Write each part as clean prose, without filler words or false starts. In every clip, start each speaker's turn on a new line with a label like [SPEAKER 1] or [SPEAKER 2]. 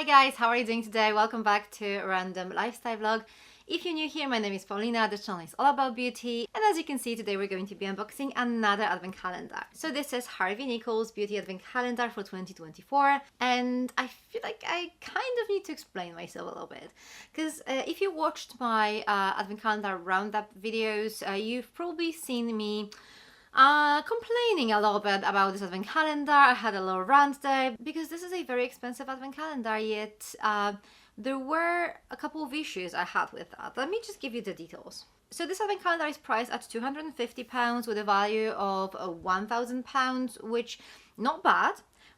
[SPEAKER 1] Hi guys, how are you doing today? Welcome back to a random lifestyle vlog. If you're new here, my name is Paulina. The channel is all about beauty, and as you can see today we're going to be unboxing another advent calendar. So this is Harvey Nichols Beauty Advent Calendar for 2024, and I feel like I kind of need to explain myself a little bit because if you watched my advent calendar roundup videos, you've probably seen me complaining a little bit about this advent calendar. I had a little rant there because this is a very expensive advent calendar, yet there were a couple of issues I had with that. Let me just give you the details. So this advent calendar is priced at £250 with a value of £1,000, which not bad.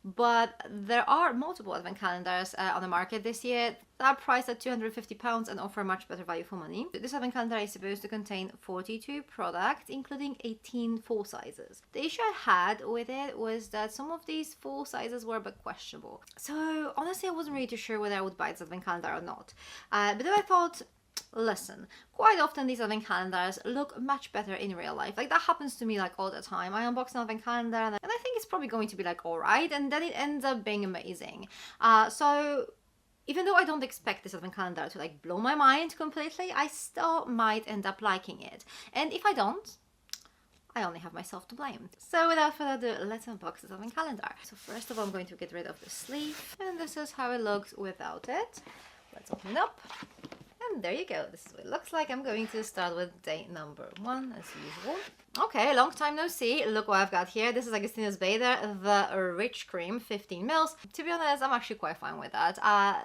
[SPEAKER 1] But there are multiple advent calendars on the market this year that are priced at £250 and offer much better value for money. This advent calendar is supposed to contain 42 products, including 18 full sizes. The issue I had with it was that some of these full sizes were a bit questionable. So honestly, I wasn't really too sure whether I would buy this advent calendar or not. But then I thought, listen, quite often these advent calendars look much better in real life. Like that happens to me like all the time. I unbox an advent calendar and I think it's probably going to be like alright, and then it ends up being amazing. So even though I don't expect this advent calendar to like blow my mind completely, I still might end up liking it. And if I don't, I only have myself to blame. So without further ado, let's unbox this advent calendar. So first of all, I'm going to get rid of the sleeve, and this is how it looks without it. Let's open it up. And there you go, this is what it looks like. I'm going to start with day number 1 as usual. Okay, long time no see. Look what I've got here. This is Agostino's Bather, the Rich Cream, 15 mils. To be honest, I'm actually quite fine with that.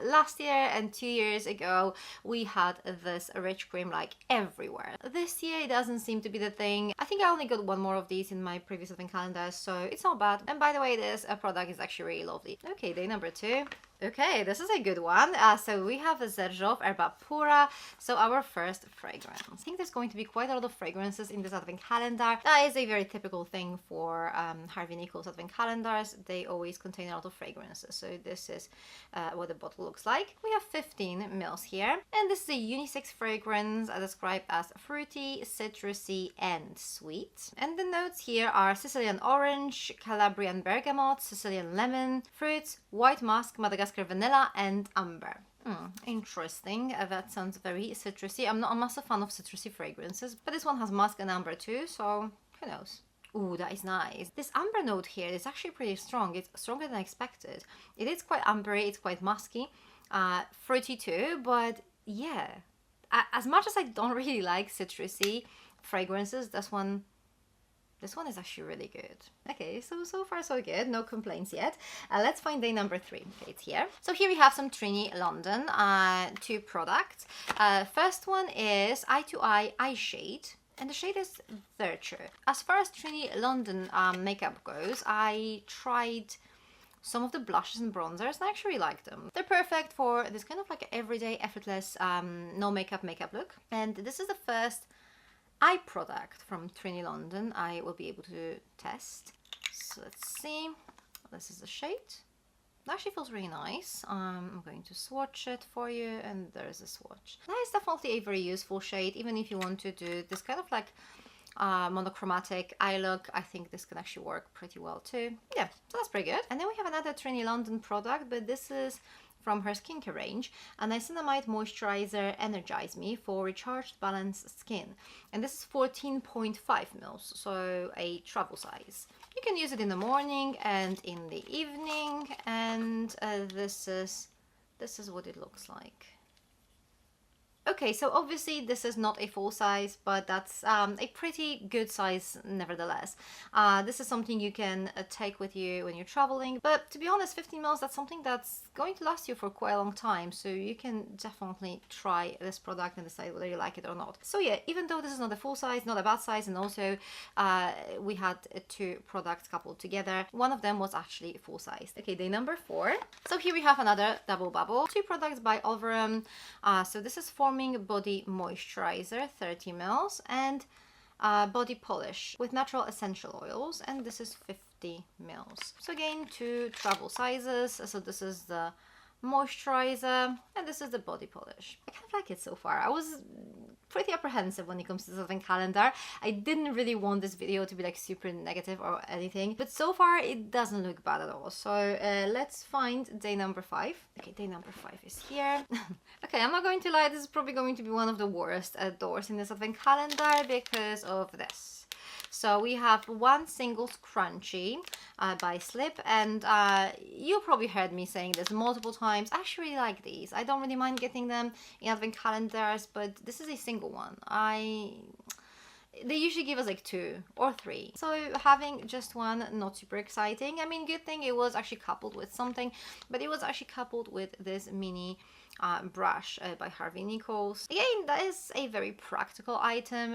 [SPEAKER 1] Last year and 2 years ago, we had this Rich Cream like everywhere. This year, it doesn't seem to be the thing. I think I only got one more of these in my previous advent calendar, so it's not bad. And by the way, this product is actually really lovely. Okay, day number 2. Okay, this is a good one. So we have a Zerjow Erba Pura, so our first fragrance. I think there's going to be quite a lot of fragrances in this advent calendar. That is a very typical thing for Harvey Nichols advent calendars. They always contain a lot of fragrances. So this is what the bottle looks like. We have 15 mils here, and this is a unisex fragrance described as fruity, citrusy, and sweet. And the notes here are Sicilian orange, Calabrian bergamot, Sicilian lemon, fruits, white musk, Madagascar vanilla, and amber. Interesting. That sounds very citrusy. I'm not a massive fan of citrusy fragrances, but this one has musk and amber too, so who knows. Ooh, that is nice. This amber note here is actually pretty strong. It's stronger than I expected. It is quite ambery, it's quite musky, fruity too, but yeah. As much as I don't really like citrusy fragrances, this one is actually really good. Okay, so far so good, no complaints yet. Let's find day number 3. Okay, it's here. So here we have some Trini London, 2 products. First one is Eye to Eye Eye Shade, and the shade is Virtue. As far as Trini London makeup goes, I tried some of the blushes and bronzers, and I actually really like them. They're perfect for this kind of like everyday, effortless, no makeup look. And this is the first eye product from Trini London I will be able to test. So let's see. This is the shade. It actually feels really nice. I'm going to swatch it for you, and there's a swatch. That is definitely a very useful shade, even if you want to do this kind of like monochromatic eye look. I think this can actually work pretty well too. Yeah, so that's pretty good. And then we have another Trini London product, but this is from her skincare range, a niacinamide moisturizer Energize Me for recharged balanced skin, and this is 14.5 mils, so a travel size. You can use it in the morning and in the evening, and this is what it looks like. Okay, so obviously this is not a full size, but that's a pretty good size nevertheless. This is something you can take with you when you're traveling, but to be honest, 15 mils, that's something that's going to last you for quite a long time, so you can definitely try this product and decide whether you like it or not. So yeah, even though this is not a full size, not a bad size, and also we had 2 products coupled together, one of them was actually full size. Okay, day number 4. So here we have another double bubble, 2 products by Olverum. So this is Forming Body Moisturizer, 30 mils, and body polish with natural essential oils, and this is 50 mils. So again, 2 travel sizes. So this is the moisturizer and this is the body polish. I kind of like it so far. I was pretty apprehensive when it comes to this advent calendar. I didn't really want this video to be like super negative or anything, but so far it doesn't look bad at all. So let's find day number 5. Okay, day number 5 is here. Okay, I'm not going to lie, this is probably going to be one of the worst doors in this advent calendar because of this. So we have one single scrunchie by Slip, and you probably heard me saying this multiple times. I actually really like these. I don't really mind getting them in advent calendars, but this is a single one. They usually give us like 2 or 3. So having just one, not super exciting. I mean, good thing it was actually coupled with something, but it was actually coupled with this mini brush by Harvey Nichols. Again, that is a very practical item.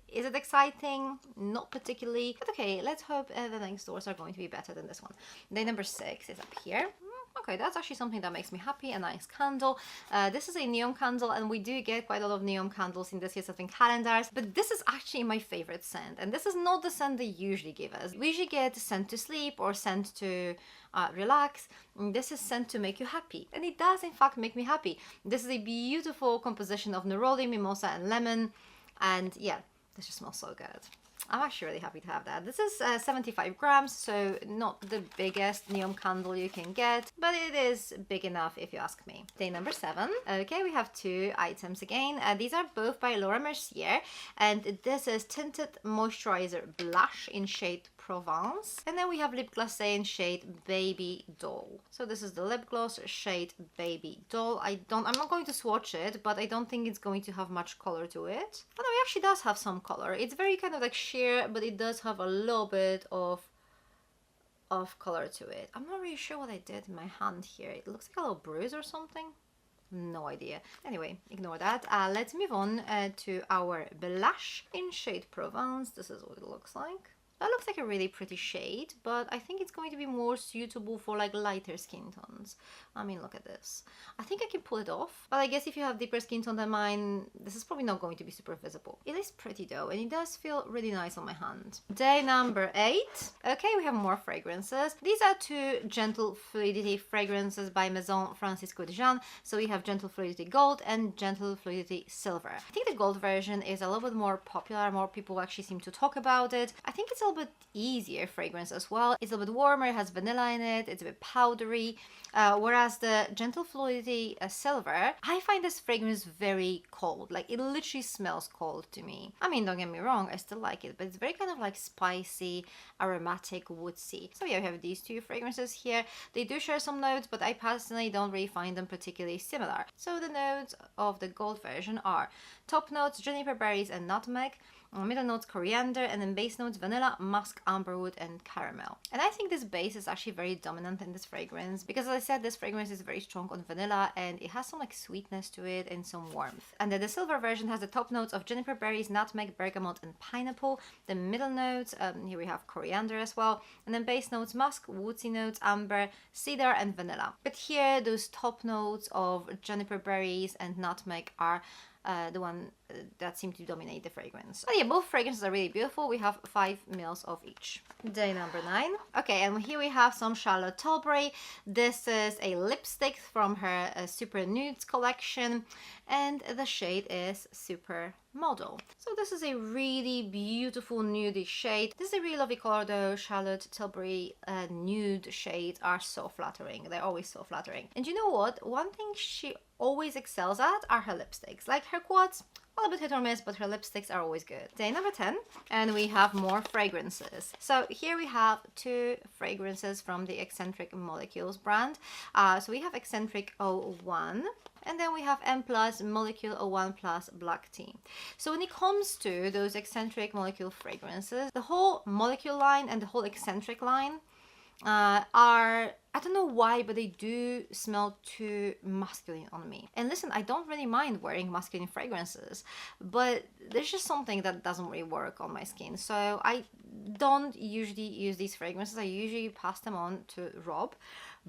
[SPEAKER 1] Is it exciting? Not particularly, but okay, let's hope the next doors are going to be better than this one. Day number 6 is up here. Okay, that's actually something that makes me happy, a nice candle. This is a neon candle, and we do get quite a lot of neon candles in this year's advent calendars, but this is actually my favorite scent, and this is not the scent they usually give us. We usually get scent to sleep or scent to relax. This is scent to make you happy, and it does in fact make me happy. This is a beautiful composition of neroli, mimosa, and lemon, and yeah, this just smells so good. I'm actually really happy to have that. This is 75 grams, so not the biggest neon candle you can get, but it is big enough if you ask me. Day number 7. Okay, we have 2 items again. These are both by Laura Mercier, and this is Tinted Moisturizer Blush in shade Provence, and then we have lip gloss in shade Baby Doll. So this is the lip gloss shade Baby Doll. I'm not going to swatch it, but I don't think it's going to have much color to it. Oh no, it actually does have some color. It's very kind of like sheer, but it does have a little bit of color to it. I'm not really sure what I did in my hand here. It looks like a little bruise or something. No idea. Anyway, ignore that. Let's move on to our blush in shade Provence. This is what it looks like. That looks like a really pretty shade, but I think it's going to be more suitable for like lighter skin tones. I mean, look at this. I think I can pull it off, but I guess if you have deeper skin tone than mine, this is probably not going to be super visible. It is pretty though, and it does feel really nice on my hand. Day number 8. Okay, we have more fragrances. These are 2 Gentle Fluidity fragrances by Maison Francisco de Jean. So we have Gentle Fluidity Gold and Gentle Fluidity Silver. I think the gold version is a little bit more popular. More people actually seem to talk about it. I think it's a little bit easier fragrance as well. It's a little bit warmer, it has vanilla in it, it's a bit powdery, whereas the Gentle Fluidity Silver, I find this fragrance very cold. Like, it literally smells cold to me. I mean, don't get me wrong, I still like it, but it's very kind of like spicy, aromatic, woodsy. So yeah, we have these 2 fragrances here. They do share some notes, but I personally don't really find them particularly similar. So the notes of the gold version are top notes juniper berries and nutmeg, middle notes coriander, and then base notes vanilla, musk, amberwood, and caramel. And I think this base is actually very dominant in this fragrance because, as I said, this fragrance is very strong on vanilla and it has some like sweetness to it and some warmth. And then the silver version has the top notes of juniper berries, nutmeg, bergamot, and pineapple. The middle notes, here we have coriander as well, and then base notes musk, woodsy notes, amber, cedar, and vanilla. But here, those top notes of juniper berries and nutmeg are the one that seem to dominate the fragrance. But yeah, both fragrances are really beautiful. We have 5 mils of each. Day number 9. Okay, and here we have some Charlotte Tilbury. This is a lipstick from her Super Nudes collection, and the shade is Super Model. So this is a really beautiful nudie shade. This is a really lovely color though. Charlotte Tilbury nude shades are so flattering. They're always so flattering. And you know what? One thing she always excels at are her lipsticks. Like her quads, a little bit hit or miss, but her lipsticks are always good. Day number 10, and we have more fragrances. So here we have 2 fragrances from the Eccentric Molecules brand. So we have Eccentric 01, and then we have M Plus Molecule 01 Plus Black Tea. So when it comes to those Eccentric Molecule fragrances, the whole Molecule line and the whole Eccentric line are, I don't know why, but they do smell too masculine on me. And listen, I don't really mind wearing masculine fragrances, but there's just something that doesn't really work on my skin. So I don't usually use these fragrances. I usually pass them on to Rob.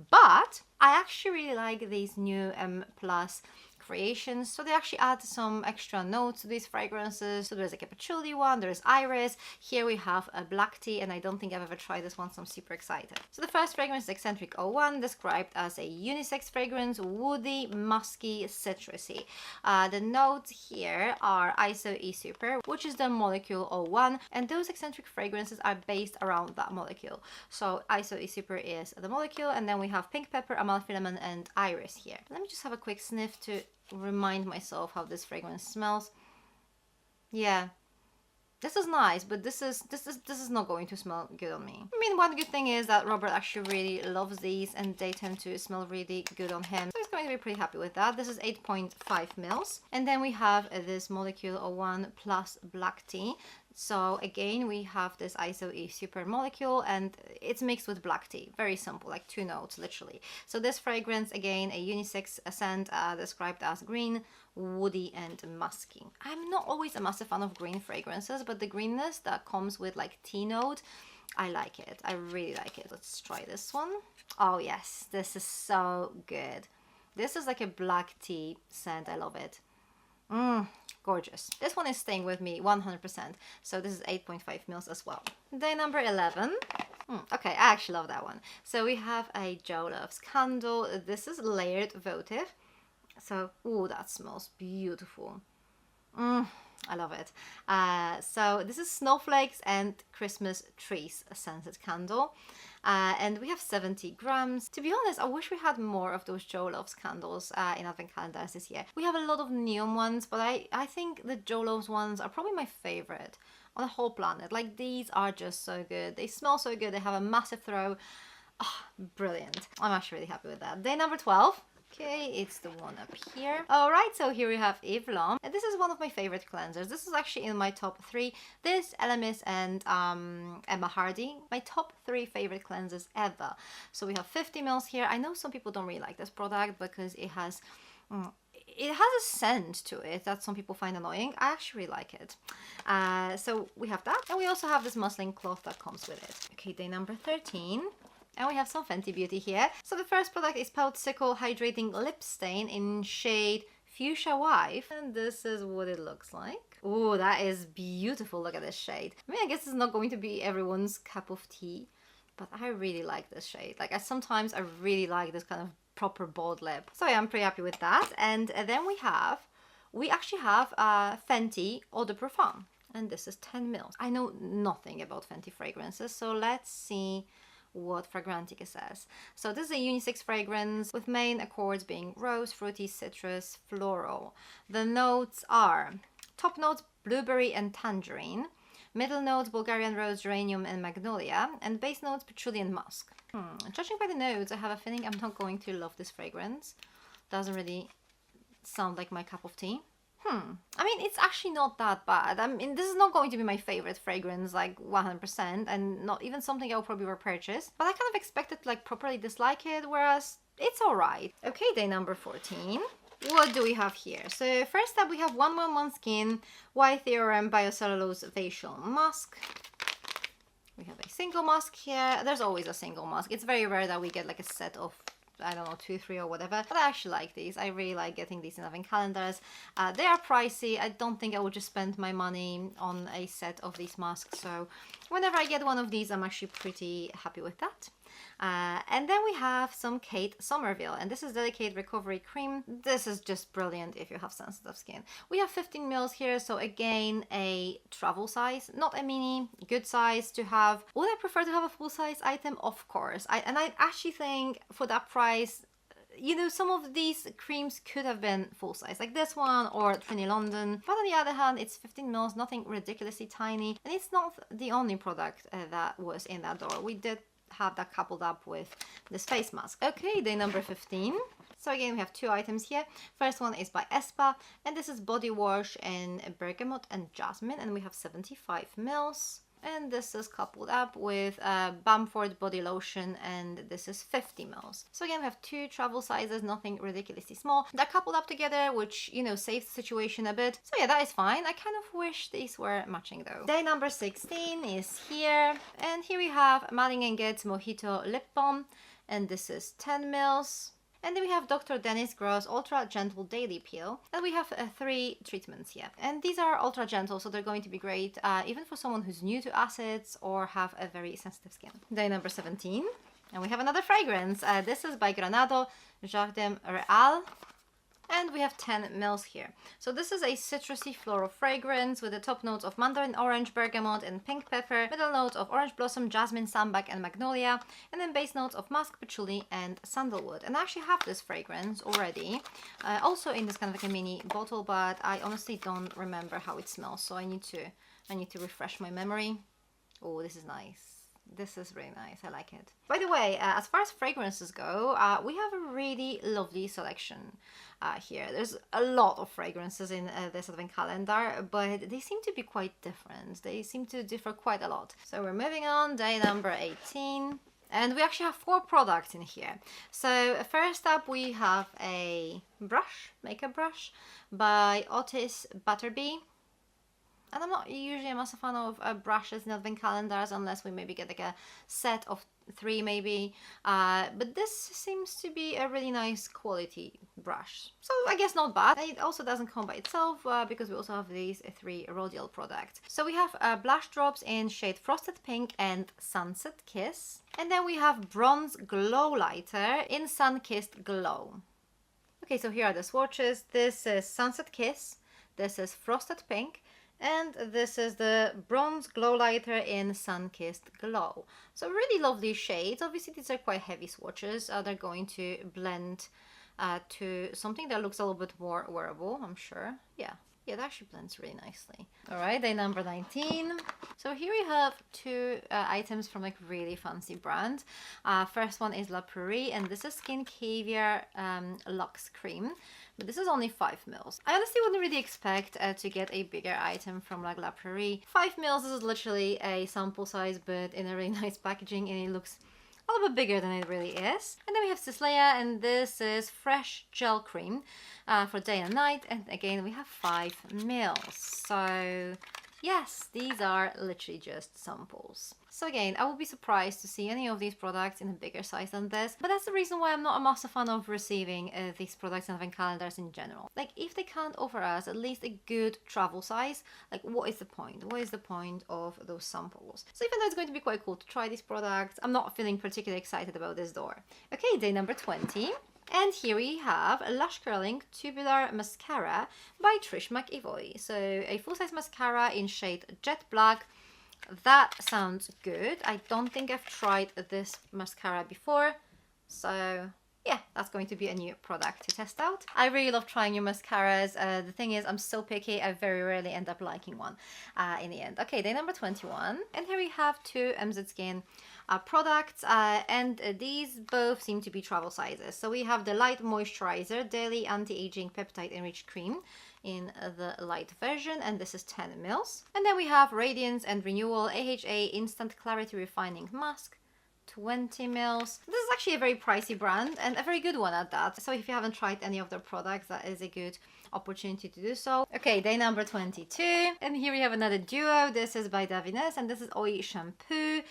[SPEAKER 1] But I actually really like these new M Plus creations. So they actually add some extra notes to these fragrances. So there's like a patchouli one, there's iris. Here we have a black tea, and I don't think I've ever tried this one, so I'm super excited. So the first fragrance is Eccentric 01, described as a unisex fragrance, woody, musky, citrusy. The notes here are ISO E Super, which is the molecule 01, and those eccentric fragrances are based around that molecule. So ISO E Super is the molecule, and then we have pink pepper, amalfi-lemon, and iris here. Let me just have a quick sniff to remind myself how this fragrance smells. Yeah, this is nice, but this is not going to smell good on me. I mean, one good thing is that Robert actually really loves these, and they tend to smell really good on him. So he's going to be pretty happy with that. This is 8.5 mils. And then we have this molecule 01 plus black tea. So again, we have this ISO E Super molecule, and it's mixed with black tea. Very simple, like 2 notes, literally. So this fragrance, again, a unisex scent, described as green, woody, and musky. I'm not always a massive fan of green fragrances, but the greenness that comes with like tea note, I like it. I really like it. Let's try this one. Oh yes, this is so good. This is like a black tea scent. I love it. Gorgeous. This one is staying with me 100%. So this is 8.5 mils as well. Day number 11. Okay, I actually love that one. So we have a Joe Loves candle. This is layered votive. So, ooh, that smells beautiful. I love it. So this is Snowflakes and Christmas Trees scented candle. And we have 70 grams. To be honest, I wish we had more of those Joe Loves candles in advent calendars this year. We have a lot of neon ones, but I think the Joe Loves ones are probably my favorite on the whole planet. Like, these are just so good. They smell so good. They have a massive throw. Oh, brilliant. I'm actually really happy with that. Day number 12. Okay, it's the one up here. Alright, so here we have Eve Lom. And this is one of my favorite cleansers. This is actually in my top 3. This, Elemis, and Emma Hardy. My top 3 favorite cleansers ever. So we have 50 mils here. I know some people don't really like this product because it has a scent to it that some people find annoying. I actually really like it. So we have that. And we also have this muslin cloth that comes with it. Okay, day number 13. And we have some Fenty Beauty here. So the first product is Poutsicle Hydrating Lip Stain in shade Fuchsia Wife. And this is what it looks like. Oh, that is beautiful. Look at this shade. I mean, I guess it's not going to be everyone's cup of tea, but I really like this shade. Like, sometimes I really like this kind of proper bold lip. So yeah, I'm pretty happy with that. And then we actually have Fenty Eau de Parfum. And this is 10 mils. I know nothing about Fenty fragrances, so let's see what Fragrantica says. So this is a unisex fragrance with main accords being rose, fruity, citrus, floral. The notes are top notes blueberry and tangerine, middle notes Bulgarian rose, geranium, and magnolia, and base notes patchouli and musk. Judging by the notes, I have a feeling I'm not going to love this fragrance. Doesn't really sound like my cup of tea. I mean, it's actually not that bad. I mean, this is not going to be my favorite fragrance, like 100%, and not even something I'll probably repurchase. But I kind of expected to like properly dislike it, whereas it's alright. Okay, day number 14. What do we have here? So first up, we have 111 Skin White Theorem Biocellulose Facial Mask. We have a single mask here. There's always a single mask. It's very rare that we get like a set of, I don't know, 2, 3 or whatever, but I actually like these. I really like getting these in advent calendars. They are pricey. I don't think I would just spend my money on a set of these masks, so whenever I get one of these, I'm actually pretty happy with that. And then we have some Kate Somerville, and this is Delicate Recovery Cream. This is just brilliant if you have sensitive skin. We have 15 mils here, so again, a travel size, not a mini, good size to have. Would I prefer to have a full-size item? Of course. I actually think for that price, you know, some of these creams could have been full size, like this one or Trini London. But on the other hand, it's 15 mils, nothing ridiculously tiny. And it's not the only product that was in that door. We did have that coupled up with this face mask. Okay, day number 15. So again, we have 2 items here. First one is by Espa, and this is body wash in bergamot and jasmine, and we have 75 mils. And this is coupled up with Bamford body lotion, and this is 50 mils. So again, we have 2 travel sizes, nothing ridiculously small. They're coupled up together, which, you know, saves the situation a bit. So yeah, that is fine. I kind of wish these were matching though. Day number 16 is here. And here we have Malin & Goetz Mojito Lip Balm, and this is 10 mils. And then we have Dr. Dennis Gross Ultra Gentle Daily Peel. And we have 3 treatments here. And these are ultra gentle, so they're going to be great even for someone who's new to acids or have a very sensitive skin. Day number 17. And we have another fragrance. This is by Granado Jardin Real. And we have 10 mils here. So this is a citrusy floral fragrance with the top notes of mandarin orange, bergamot, and pink pepper, middle notes of orange blossom, jasmine, sambac, and magnolia, and then base notes of musk, patchouli, and sandalwood. And I actually have this fragrance already, also in this kind of like a mini bottle, but I honestly don't remember how it smells, so I need to refresh my memory. Oh, this is nice. This is really nice. I like it. By the way, as far as fragrances go, we have a really lovely selection here. There's a lot of fragrances in this advent calendar, but they seem to be quite different. They seem to differ quite a lot. So we're moving on, day number 18. And we actually have 4 products in here. So first up we have a brush, makeup brush by Otis Butterby. And I'm not usually a massive fan of brushes in advent calendars unless we maybe get like a set of 3 maybe. But this seems to be a really nice quality brush. So I guess not bad. And it also doesn't come by itself because we also have these 3 Rodial products. So we have blush drops in shade Frosted Pink and Sunset Kiss. And then we have Bronze Glow Lighter in Sun Kissed Glow. Okay, so here are the swatches. This is Sunset Kiss. This is Frosted Pink. And this is the Bronze Glow Lighter in Sun Kissed Glow. So really lovely shades. Obviously these are quite heavy swatches. They're going to blend to something that looks a little bit more wearable, I'm sure. Yeah, that actually blends really nicely. All right, day number 19. So here we have 2 items from like really fancy brands. First one is La Prairie, and this is Skin Caviar Luxe Cream. But this is only 5 mils. I honestly wouldn't really expect to get a bigger item from like La Prairie. 5 mils, this is literally a sample size, but in a really nice packaging, and it looks a little bit bigger than it really is. And then we have Sislea, and this is Fresh Gel Cream for day and night. And again, we have 5 mils. So yes, these are literally just samples. So again, I would be surprised to see any of these products in a bigger size than this, but that's the reason why I'm not a massive fan of receiving these products in advent calendars in general. Like, if they can't offer us at least a good travel size, like, what is the point? What is the point of those samples? So even though it's going to be quite cool to try these products, I'm not feeling particularly excited about this door. Okay, day number 20. And here we have a Lush Curling Tubular Mascara by Trish McEvoy. So a full-size mascara in shade Jet Black. That sounds good. I don't think I've tried this mascara before. So yeah, that's going to be a new product to test out. I really love trying new mascaras. The thing is, I'm so picky, I very rarely end up liking one in the end. Okay, day number 21. And here we have 2 MZ Skin products, and these both seem to be travel sizes. So we have the Light Moisturizer Daily Anti-Aging Peptide Enriched Cream in the light version, and this is 10 mils. And then we have Radiance and Renewal AHA Instant Clarity Refining Mask, 20 mils. This is actually a very pricey brand and a very good one at that. So if you haven't tried any of their products, that is a good opportunity to do so. Okay, day number 22. And here we have another duo. This is by Davines, and this is Oil Shampoo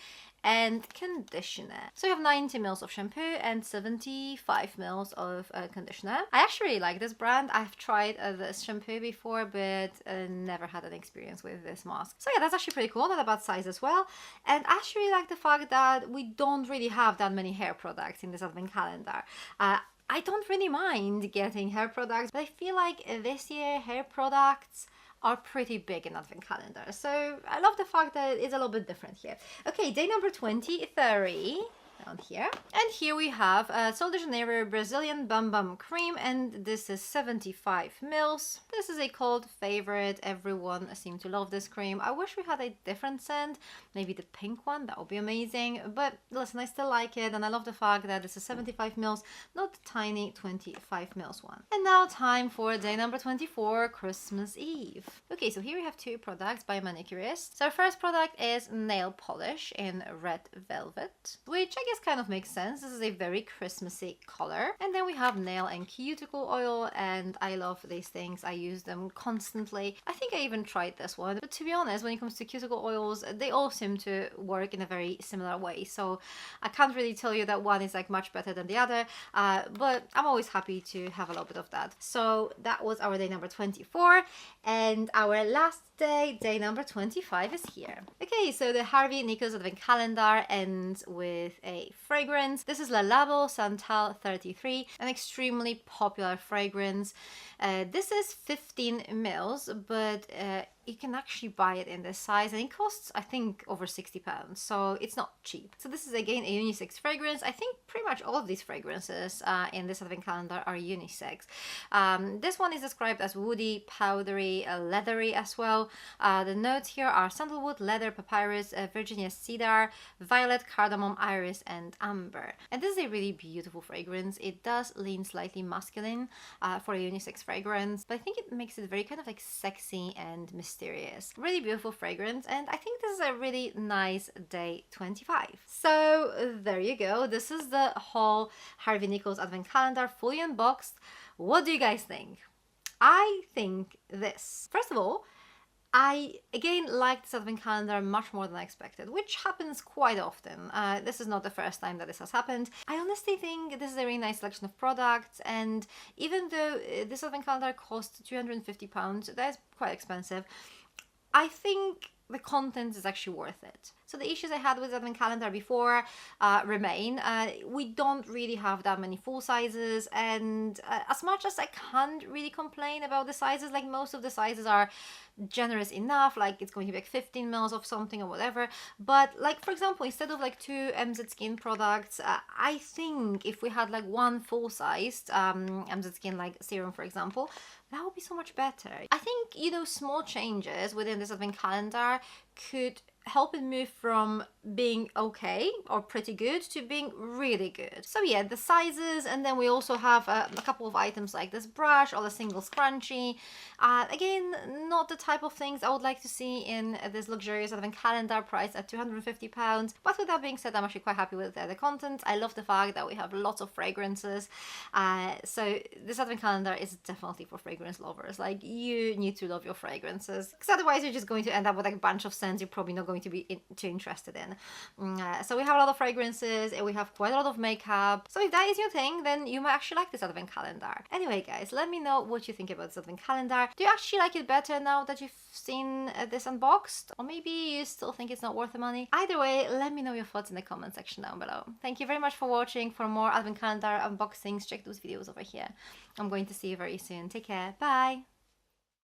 [SPEAKER 1] and conditioner. So we have 90 mils of shampoo and 75 mils of conditioner. I actually really like this brand. I've tried this shampoo before, but never had an experience with this mask. So yeah, that's actually pretty cool. Not a bad size as well. And I actually like the fact that we don't really have that many hair products in this advent calendar. I don't really mind getting hair products, but I feel like this year hair products are pretty big in advent calendar. So I love the fact that it's a little bit different here. Okay, day number 23 down here. And here we have Sol de Janeiro Brazilian Bum Bum Cream, and this is 75 mils. This is a cult favorite. Everyone seemed to love this cream. I wish we had a different scent, maybe the pink one, that would be amazing. But listen, I still like it, and I love the fact that this is 75 mils, not the tiny 25 mils one. And now time for day number 24, Christmas Eve. Okay, so here we have 2 products by Manicurist. So our first product is nail polish in red velvet, which I guess kind of makes sense. This is a very Christmassy color. And then we have nail and cuticle oil, and I love these things. I use them constantly. I think I even tried this one, but to be honest, when it comes to cuticle oils, they all seem to work in a very similar way. So I can't really tell you that one is like much better than the other, but I'm always happy to have a little bit of that. So that was our day number 24, and our last day number 25 is here. Okay, so the Harvey Nichols Advent Calendar ends with a fragrance. This is Le Labo Santal 33, an extremely popular fragrance. This is 15 mils, but you can actually buy it in this size, and it costs, I think, over £60, so it's not cheap. So this is again a unisex fragrance. I think pretty much all of these fragrances in this Advent Calendar are unisex. This one is described as woody, powdery, leathery as well. The notes here are sandalwood, leather, papyrus, Virginia cedar, violet, cardamom, iris, and amber. And this is a really beautiful fragrance. It does lean slightly masculine for a unisex fragrance, but I think it makes it very kind of like sexy and mysterious. Really beautiful fragrance, and I think this is a really nice day 25. So there you go. This is the whole Harvey Nichols Advent Calendar fully unboxed. What do you guys think? I think this. First of all, I again like this Advent Calendar much more than I expected, which happens quite often. This is not the first time that this has happened. I honestly think this is a really nice selection of products, and even though this Advent Calendar costs £250, that is quite expensive, I think the content is actually worth it. So the issues I had with the Advent Calendar before remain. We don't really have that many full sizes, and as much as I can't really complain about the sizes, like most of the sizes are generous enough, like it's going to be like 15 mils of something or whatever, but like for example, instead of like 2 MZ Skin products, I think if we had like one full-sized MZ Skin like serum, for example, that would be so much better. I think, you know, small changes within this Advent Calendar could help it move from being okay or pretty good to being really good. So yeah, the sizes, and then we also have a couple of items like this brush or the single scrunchie. Again, not the type of things I would like to see in this luxurious Advent Calendar priced at £250, but with that being said, I'm actually quite happy with the content. I love the fact that we have lots of fragrances, so this Advent Calendar is definitely for fragrance lovers. Like, you need to love your fragrances, because otherwise you're just going to end up with like a bunch of scents you're probably not going to be too interested in. So we have a lot of fragrances, and we have quite a lot of makeup. So if that is your thing, then you might actually like this Advent Calendar. Anyway guys, let me know what you think about this Advent Calendar. Do you actually like it better now that you've seen this unboxed? Or maybe you still think it's not worth the money? Either way, let me know your thoughts in the comment section down below. Thank you very much for watching. For more Advent Calendar unboxings, check those videos over here. I'm going to see you very soon. Take care. Bye!